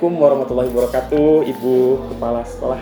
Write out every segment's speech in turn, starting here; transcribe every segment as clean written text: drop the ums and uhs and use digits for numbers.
Assalamualaikum warahmatullahi wabarakatuh, Ibu Kepala Sekolah.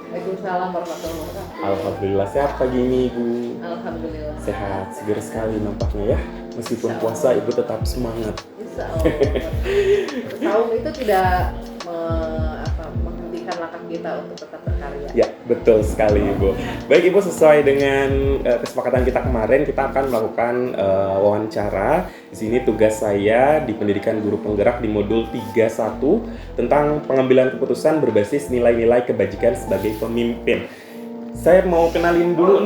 Waalaikumsalam warahmatullahi wabarakatuh. Alhamdulillah sehat pagi ini, Ibu. Alhamdulillah. Sehat, segar sekali nampaknya ya. Meskipun puasa, Ibu tetap semangat. Insya Allah. Saum itu tidak menghentikan langkah kita untuk tetap berkarya. Ya, betul sekali, Ibu. Baik, Ibu, sesuai dengan kesepakatan kita kemarin, kita akan melakukan wawancara. Di sini tugas saya di Pendidikan Guru Penggerak di modul 31 tentang pengambilan keputusan berbasis nilai-nilai kebajikan sebagai pemimpin. Saya mau kenalin dulu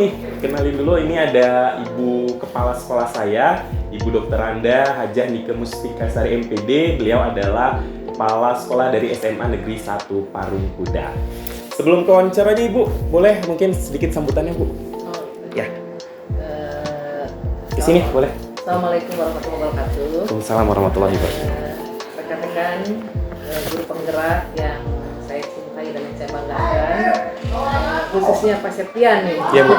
ini ada Ibu Kepala Sekolah saya, Ibu Dr. Anda Hajah Nike Mustikasari MPD. Beliau adalah Kepala Sekolah dari SMA Negeri 1 Parung Kuda. Sebelum ke wawancaranya, Ibu, boleh mungkin sedikit sambutannya, Bu? Ya. Di sini boleh. Assalamualaikum warahmatullahi wabarakatuh. Waalaikumsalam warahmatullahi wabarakatuh. Rekan-rekan guru penggerak yang saya cintai dan yang saya banggakan, khususnya Pak Septian nih. Ya, Bu.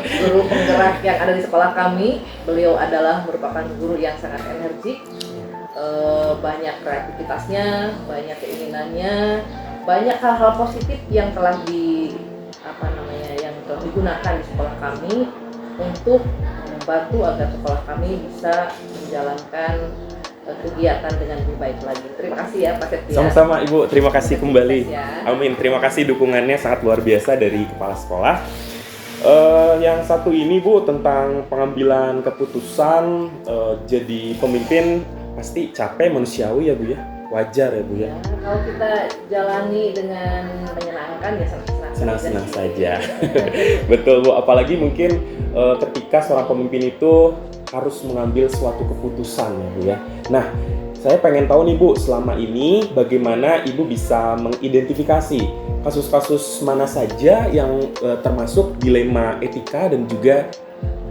Guru penggerak yang ada di sekolah kami. Beliau adalah merupakan guru yang sangat energik, banyak kreativitasnya, banyak keinginannya, banyak hal-hal positif yang telah digunakan di sekolah kami untuk membantu agar sekolah kami bisa menjalankan kegiatan dengan lebih baik lagi. Terima kasih ya Pak Setia. Sama-sama, Ibu, terima kasih kembali. Ya. Amin, terima kasih dukungannya sangat luar biasa dari Kepala Sekolah. Yang satu ini, Bu, tentang pengambilan keputusan jadi pemimpin pasti capek, manusiawi ya, Bu ya. Wajar ya, Bu ya. Kalau kita jalani dengan menyenangkan ya senang-senang saja. Betul, Bu, apalagi mungkin ketika seorang pemimpin itu harus mengambil suatu keputusan ya, Bu ya. Nah, saya pengen tahu nih, Bu, selama ini bagaimana Ibu bisa mengidentifikasi kasus-kasus mana saja yang termasuk dilema etika dan juga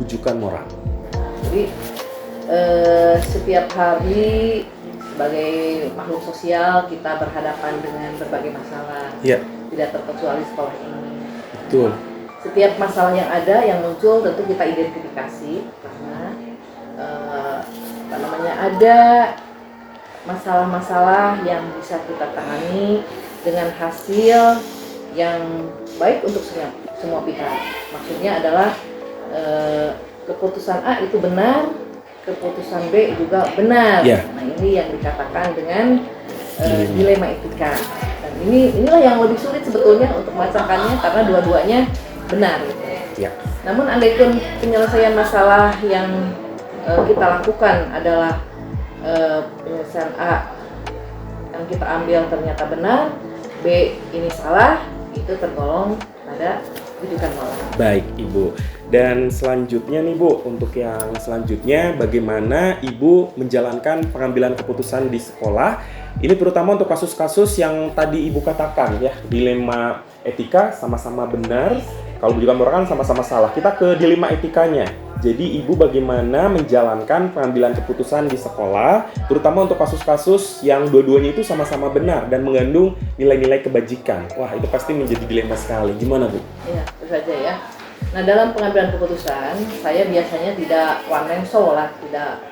bujukan moral. Jadi setiap hari sebagai makhluk sosial kita berhadapan dengan berbagai masalah. Ya. Tidak terkecuali sekolah ini. Betul. Setiap masalah yang ada yang muncul tentu kita identifikasi karena ada masalah-masalah yang bisa kita tangani dengan hasil yang baik untuk semua pihak. Maksudnya adalah keputusan A itu benar, keputusan B juga benar. Yeah. Nah, ini yang dikatakan dengan dilema etika. Dan inilah yang lebih sulit sebetulnya untuk membacakannya karena dua-duanya benar. Yeah. Namun andaipun penyelesaian masalah yang kita lakukan adalah penyelesaian A yang kita ambil ternyata benar, B ini salah, itu tergolong pada bujukan moral. Baik, Ibu. Dan selanjutnya nih, Bu, untuk yang selanjutnya bagaimana Ibu menjalankan pengambilan keputusan di sekolah. Ini terutama untuk kasus-kasus yang tadi Ibu katakan ya, dilema etika sama-sama benar, kalau bujukan moral kan sama-sama salah. Kita ke dilema etikanya. Jadi Ibu bagaimana menjalankan pengambilan keputusan di sekolah, terutama untuk kasus-kasus yang dua-duanya itu sama-sama benar dan mengandung nilai-nilai kebajikan. Wah, itu pasti menjadi dilema sekali. Gimana, Bu? Iya, itu saja ya. Nah, dalam pengambilan keputusan, saya biasanya tidak one man show lah,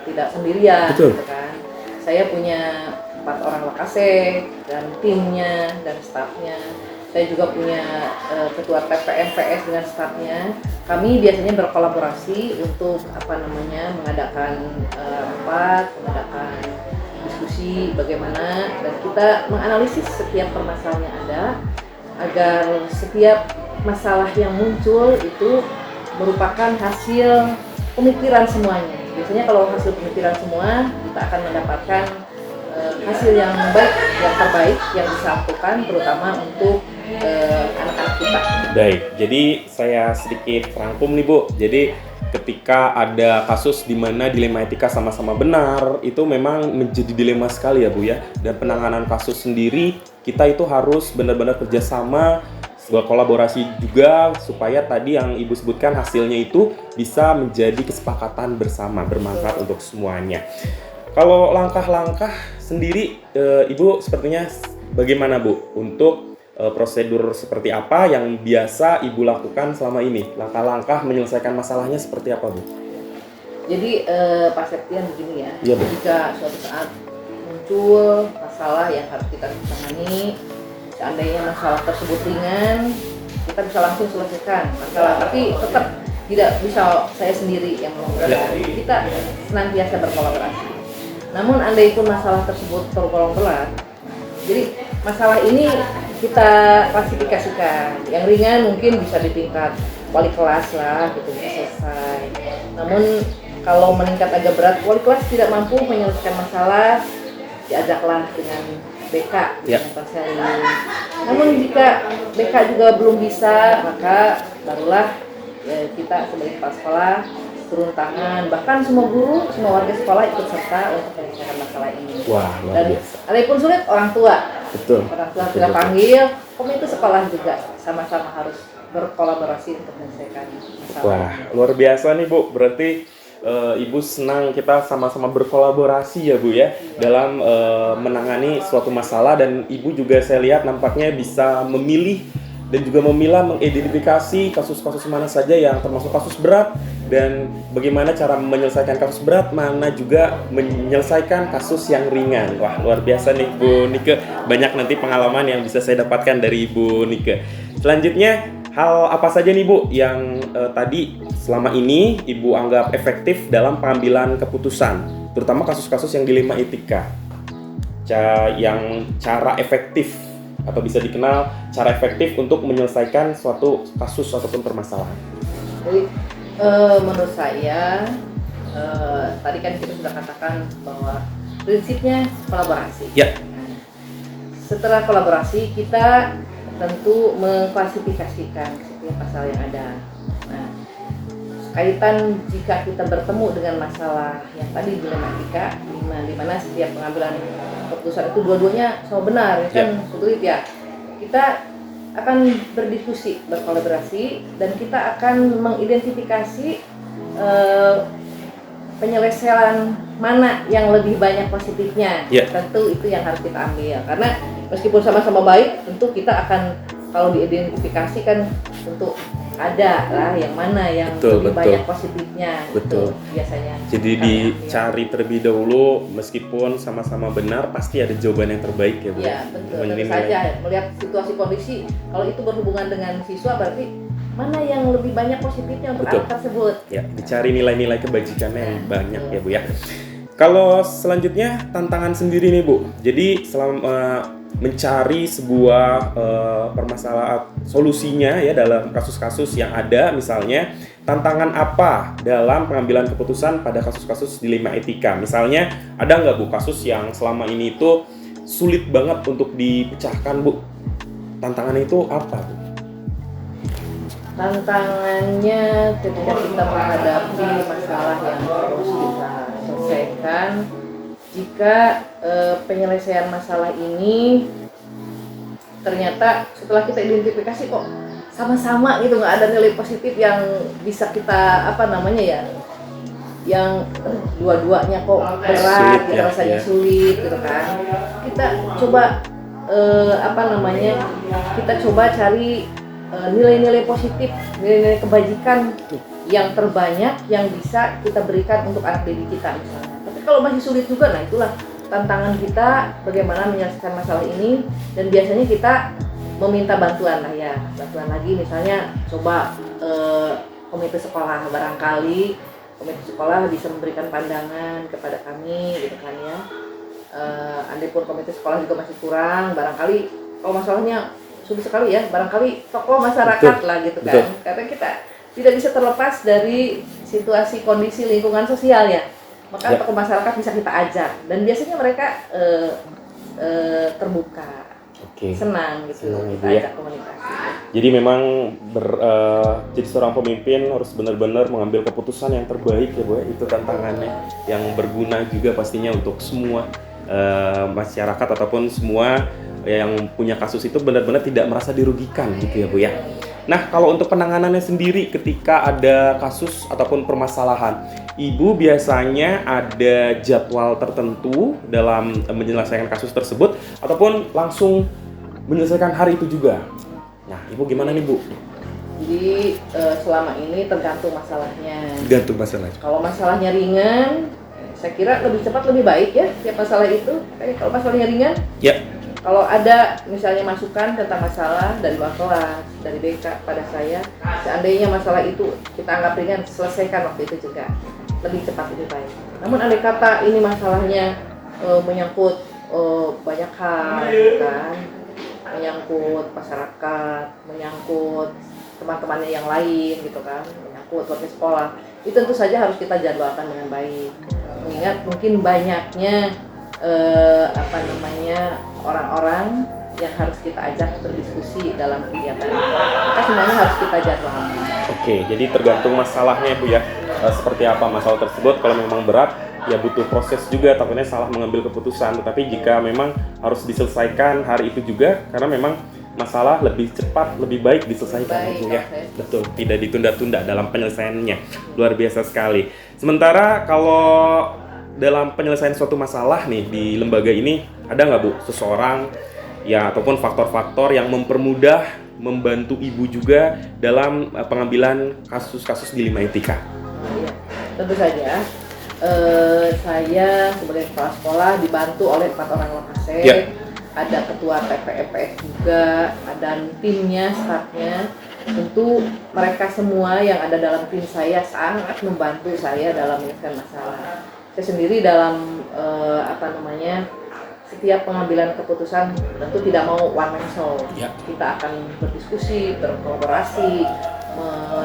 tidak sendirian. Betul. Gitu kan. Saya punya 4 orang wakase dan timnya dan stafnya. Saya juga punya ketua TPM PS dengan stafnya. Kami biasanya berkolaborasi untuk mengadakan rapat, mengadakan diskusi bagaimana, dan kita menganalisis setiap permasalahan yang ada agar setiap masalah yang muncul itu merupakan hasil pemikiran semuanya. Biasanya kalau hasil pemikiran semua, kita akan mendapatkan hasil yang baik, yang terbaik yang disatukan terutama untuk anak-anak kita. Baik, jadi saya sedikit rangkum nih, Bu. Jadi ketika ada kasus di mana dilema etika sama-sama benar, itu memang menjadi dilema sekali ya, Bu ya. Dan penanganan kasus sendiri kita itu harus benar-benar kerjasama, berkolaborasi juga supaya tadi yang Ibu sebutkan hasilnya itu bisa menjadi kesepakatan bersama, bermanfaat untuk semuanya. Kalau langkah-langkah sendiri, Ibu sepertinya bagaimana, Bu, untuk prosedur seperti apa yang biasa Ibu lakukan selama ini? Langkah-langkah menyelesaikan masalahnya seperti apa, Bu? Jadi Pak Septian begini ya, Iya, Bu. jika suatu saat muncul masalah yang harus kita tangani, seandainya masalah tersebut ringan, kita bisa langsung selesaikan masalah, tapi tetap tidak bisa saya sendiri yang melakukan. Kita senantiasa berkolaborasi. Namun andai pun masalah tersebut tergolong berat, jadi masalah ini kita klasifikasikan. Yang ringan mungkin bisa di tingkat wali kelas lah, gitu bisa selesai. Namun kalau meningkat agak berat, wali kelas tidak mampu menyelesaikan masalah, diajaklah dengan BK, dengan konseling. Namun jika BK juga belum bisa, maka barulah kita sebagai kepala sekolah turun tangan, bahkan semua guru, semua warga sekolah ikut serta untuk menyelesaikan masalah ini. Wah, luar biasa. Dan pun sulit, orang tua. Betul. Orang tua kita panggil, komite sekolah juga sama-sama harus berkolaborasi untuk menyelesaikan masalah. Wah, luar biasa nih Bu. Berarti Ibu senang kita sama-sama berkolaborasi ya Bu ya, dalam menangani suatu masalah, dan Ibu juga saya lihat nampaknya bisa memilih dan juga memilah, mengidentifikasi kasus-kasus mana saja yang termasuk kasus berat, dan bagaimana cara menyelesaikan kasus berat, mana juga menyelesaikan kasus yang ringan. Wah, luar biasa nih Bu Nike. Banyak nanti pengalaman yang bisa saya dapatkan dari Bu Nike. Selanjutnya, hal apa saja nih Bu yang tadi selama ini Ibu anggap efektif dalam pengambilan keputusan, terutama kasus-kasus yang dilema etika, yang cara efektif atau bisa dikenal cara efektif untuk menyelesaikan suatu kasus ataupun permasalahan? Jadi menurut saya tadi kan kita sudah katakan bahwa prinsipnya kolaborasi. Ya. Setelah kolaborasi kita tentu mengklasifikasikan setiap pasal yang ada. Nah, kaitan jika kita bertemu dengan masalah yang tadi dilematika, di mana setiap pengambilan keputusan itu dua-duanya sama benar, ya kan sulit ya. Kita akan berdiskusi, berkolaborasi, dan kita akan mengidentifikasi penyelesaian mana yang lebih banyak positifnya. Tentu itu yang harus kita ambil, karena meskipun sama-sama baik, tentu kita akan, kalau diidentifikasi kan tentu ada lah yang mana yang lebih banyak positifnya. Betul. Biasanya. Jadi dicari terlebih dahulu, meskipun sama-sama benar, pasti ada jawaban yang terbaik ya Bu. Iya, betul. Tentu saja melihat situasi kondisi, kalau itu berhubungan dengan siswa, berarti mana yang lebih banyak positifnya untuk anak tersebut. Ya, dicari nilai-nilai kebajikannya yang banyak ya Bu ya. Kalau selanjutnya tantangan sendiri nih Bu. Jadi selama mencari sebuah permasalahan solusinya ya dalam kasus-kasus yang ada, misalnya tantangan apa dalam pengambilan keputusan pada kasus-kasus dilema etika? Misalnya ada nggak Bu kasus yang selama ini itu sulit banget untuk dipecahkan Bu? Tantangannya itu apa Bu? Tantangannya ketika kita menghadapi masalah yang harus kita selesaikan, jika penyelesaian masalah ini ternyata setelah kita identifikasi kok sama-sama gitu, nggak ada nilai positif yang bisa kita yang dua-duanya kok berat, kita rasanya sulit gitu kan. Kita coba kita coba cari nilai-nilai positif, nilai-nilai kebajikan yang terbanyak yang bisa kita berikan untuk anak didik kita misalnya. Tapi kalau masih sulit juga, nah itulah tantangan kita bagaimana menyelesaikan masalah ini, dan biasanya kita meminta bantuan lah ya, bantuan lagi misalnya coba komite sekolah, barangkali komite sekolah bisa memberikan pandangan kepada kami gitu kan ya. Andai pun komite sekolah juga masih kurang, barangkali kalau masalahnya sulit sekali ya, barangkali tokoh masyarakat lah gitu kan. Karena kita tidak bisa terlepas dari situasi kondisi lingkungan sosial ya. Maka tokoh masyarakat bisa kita ajak, dan biasanya mereka terbuka, senang gitu, kita ajak komunikasi. Jadi memang jadi seorang pemimpin harus benar-benar mengambil keputusan yang terbaik ya Bu. Itu tantangannya yang berguna juga pastinya untuk semua masyarakat ataupun semua yang punya kasus itu benar-benar tidak merasa dirugikan gitu ya Bu ya. Nah, kalau untuk penanganannya sendiri ketika ada kasus ataupun permasalahan, Ibu biasanya ada jadwal tertentu dalam menyelesaikan kasus tersebut ataupun langsung menyelesaikan hari itu juga? Nah, Ibu gimana nih Bu? Jadi selama ini tergantung masalahnya. Tergantung masalahnya. Kalau masalahnya ringan, saya kira lebih cepat lebih baik ya tiap masalah itu. Kalau masalahnya ringan, Ya. kalau ada misalnya masukan tentang masalah dari luar kelas, dari BK pada saya, seandainya masalah itu kita anggap ringan, selesaikan waktu itu juga lebih cepat lebih baik. Namun andai kata ini masalahnya menyangkut banyak hal, kan, menyangkut masyarakat, menyangkut teman-temannya yang lain gitu kan, menyangkut warga sekolah, itu tentu saja harus kita jadwalkan dengan baik. Mengingat mungkin banyaknya orang-orang yang harus kita ajak berdiskusi dalam kegiatan itu. Maka semuanya harus kita jadwalkan. Oke, jadi tergantung masalahnya Bu ya. Seperti apa masalah tersebut, kalau memang berat ya butuh proses juga, takutnya salah mengambil keputusan. Tetapi jika memang harus diselesaikan hari itu juga, karena memang masalah lebih cepat, lebih baik diselesaikan Bu ya. Betul, tidak ditunda-tunda dalam penyelesaiannya. Luar biasa sekali. Sementara kalau dalam penyelesaian suatu masalah nih di lembaga ini, ada nggak Bu seseorang ya ataupun faktor-faktor yang mempermudah, membantu Ibu juga dalam pengambilan kasus-kasus di Lima Etika? Ya, tentu saja. Saya sebagai kepala sekolah dibantu oleh 4 orang lokase. Ya. Ada ketua TPMPS juga, ada timnya, stafnya. Tentu mereka semua yang ada dalam tim saya sangat membantu saya dalam menyelesaikan masalah. Saya sendiri dalam setiap pengambilan keputusan tentu tidak mau one man show. Ya. Kita akan berdiskusi, berkolaborasi,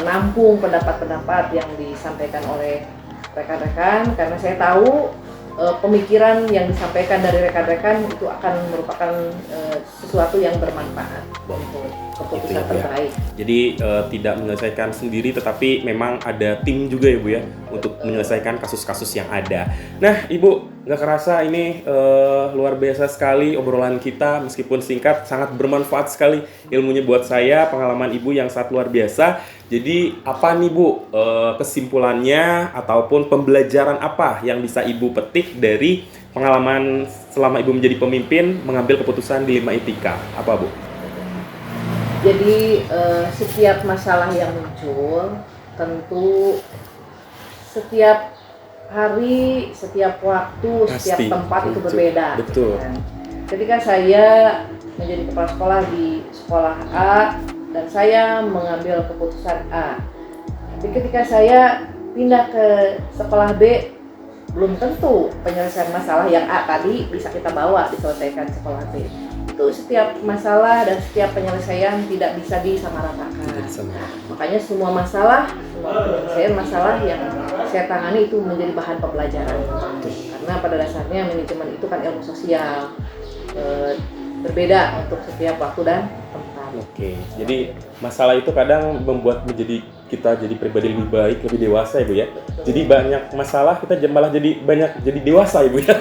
menampung pendapat-pendapat yang disampaikan oleh rekan-rekan, karena saya tahu pemikiran yang disampaikan dari rekan-rekan itu akan merupakan sesuatu yang bermanfaat untuk keputusan Gitu ya, Bu, ya. terbaik. Jadi tidak menyelesaikan sendiri, tetapi memang ada tim juga ya Bu ya untuk menyelesaikan kasus-kasus yang ada. Nah Ibu, nggak kerasa ini luar biasa sekali obrolan kita, meskipun singkat sangat bermanfaat sekali ilmunya buat saya, pengalaman Ibu yang sangat luar biasa. Jadi apa nih Bu kesimpulannya ataupun pembelajaran apa yang bisa Ibu petik dari pengalaman selama Ibu menjadi pemimpin mengambil keputusan di Lima Etika? Apa Bu? Jadi setiap masalah yang muncul tentu setiap hari, setiap waktu, Pasti, setiap tempat itu betul, berbeda. betul. Kan? Ketika saya menjadi kepala sekolah di sekolah A dan saya mengambil keputusan A, tapi ketika saya pindah ke sekolah B, belum tentu penyelesaian masalah yang A tadi bisa kita bawa diselesaikan di sekolah B. Itu setiap masalah dan setiap penyelesaian tidak bisa disamaratakan. Makanya semua penyelesaian masalah yang saya tangani itu menjadi bahan pembelajaran. Karena pada dasarnya manajemen itu kan ilmu sosial, berbeda untuk setiap waktu dan tempat. Oke, jadi masalah itu kadang membuat kita jadi pribadi lebih baik, lebih dewasa ya Bu ya. Jadi banyak masalah kita malah jadi dewasa ya Bu ya.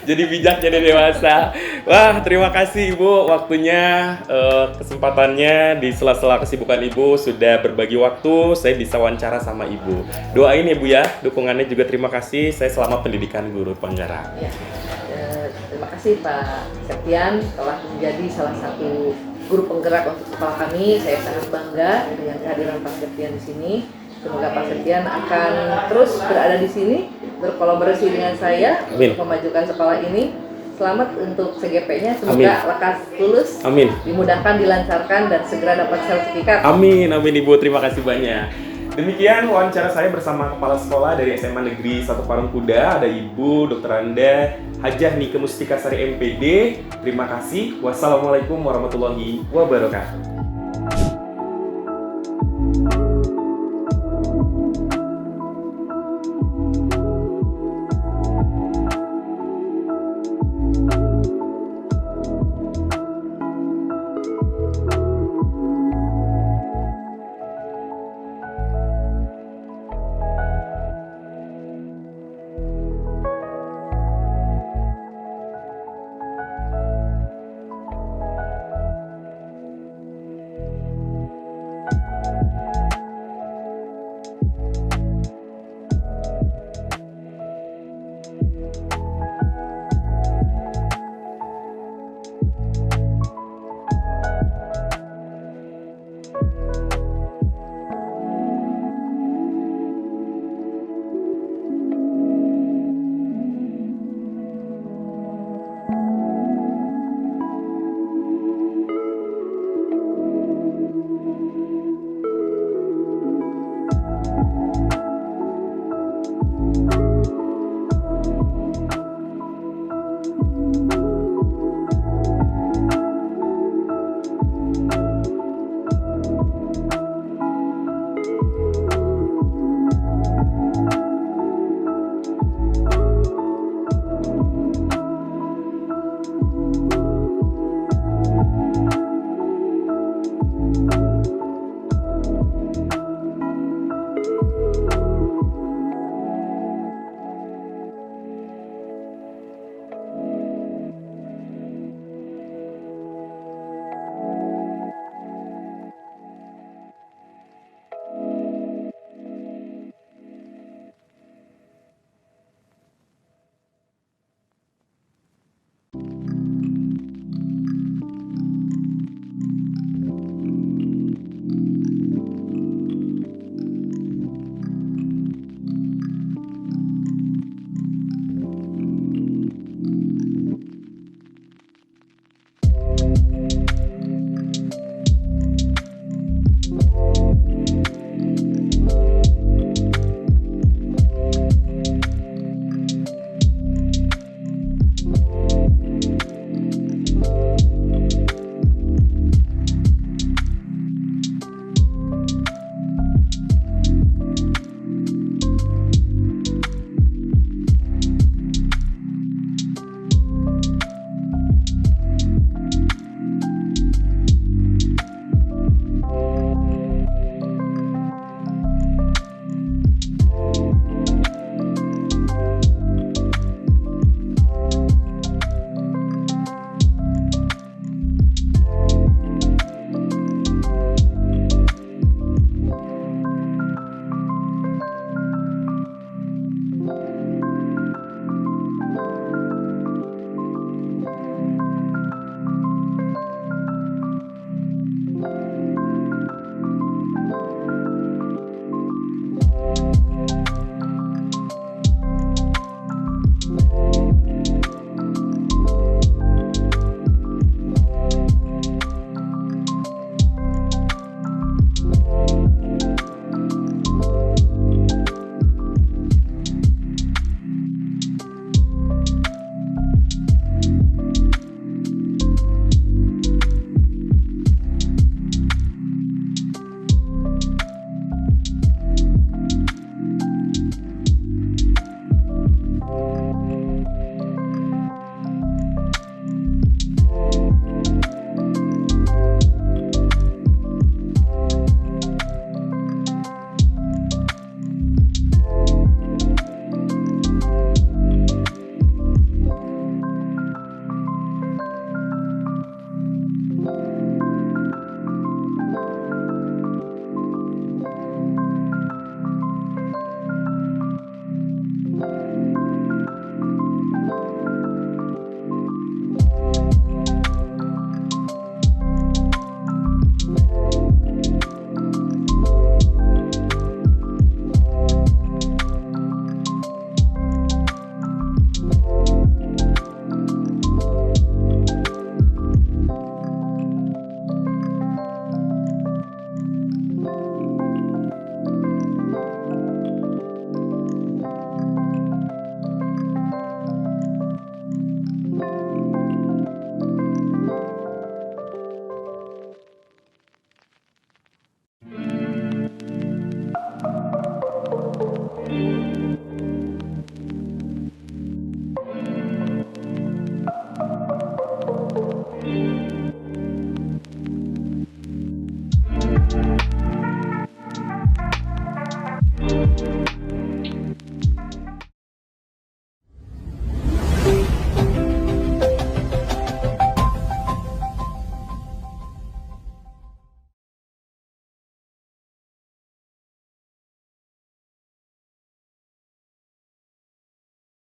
Jadi bijak, jadi dewasa. Wah, terima kasih Ibu waktunya, kesempatannya di sela-sela kesibukan Ibu sudah berbagi waktu, saya bisa wawancara sama Ibu. Doain ya Bu ya, dukungannya juga terima kasih. Saya selamat pendidikan guru penggerak. Ya. Terima kasih Pak Septian telah menjadi salah satu guru penggerak untuk sekolah kami. Saya sangat bangga dengan kehadiran Pak Septian di sini. Semoga Pak Septian akan terus berada di sini, berkolaborasi dengan saya untuk memajukan sekolah ini. Selamat untuk CGP-nya, semoga lekas lulus, Amin. Dimudahkan, dilancarkan, dan segera dapat sertifikat. Amin, amin Ibu, terima kasih banyak. Demikian wawancara saya bersama Kepala Sekolah dari SMA Negeri 1 Parungkuda, ada Ibu Dr. Anda Hajah Nike Mustika Sari MPD. Terima kasih. Wassalamualaikum warahmatullahi wabarakatuh.